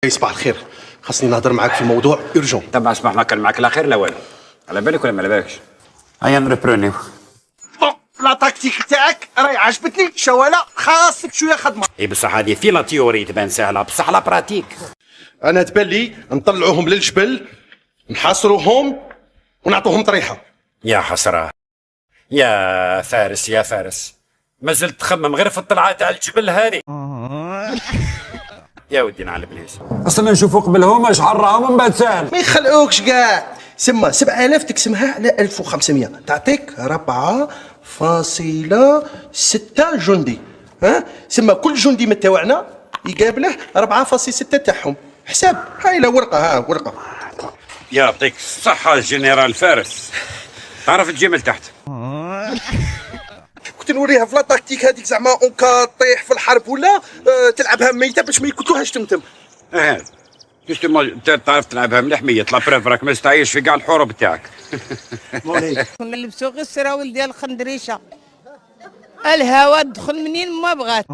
صباح الخير، خاصني نهضر معاك في موضوع اورجون. تبع اسمح ما كان معك لا خير لا والو. على بالك ولا ما على بالكش؟ هيا نريبرونيو. بون لا تاكتيك تاعك راهي عجبتني، شوالا خاصك شويه خدمه. اي بصح هذه في لا تيوري تبان سهله، بصح لا براتيك. انا تبان لي نطلعوهم للجبل، نحاصروهم ونعطوهم طريحه. يا حسره يا فارس يا فارس، ما زلت تخمم غير في الطلعه تاع الجبل هذه. يا ودي نعل ابليس. اصلا نشوفوا قبلهم شحال راهم من بعد ساهل. ما يخلعوكش كاع. سما 7000 تقسمها على 1500 تعطيك 4.6 جندي. ها سما كل جندي من تاعنا يقابله 4.6 تاعهم. حساب هاي لا ورقه، ها ورقه. يعطيك الصحه الجنرال فارس، تعرف تجي من تحت. كنت نوريها في لا تاكتيك هذيك زعما اونكا طيح في الحرب ولا تلعبها ميته باش ما يقتلوهاش تمتم. جوستومون تعرف تلعبها مليح ميت، لا بريف راك ما تستعيش في كاع الحروب تاعك. كنا نلبسو غير السراول ديال الخندريشه، الهوا دخل منين ما بغات.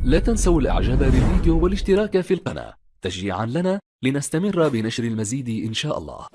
لا تنسوا الاعجاب بالفيديو والاشتراك في القناة تشجيعا لنا لنستمر بنشر المزيد إن شاء الله.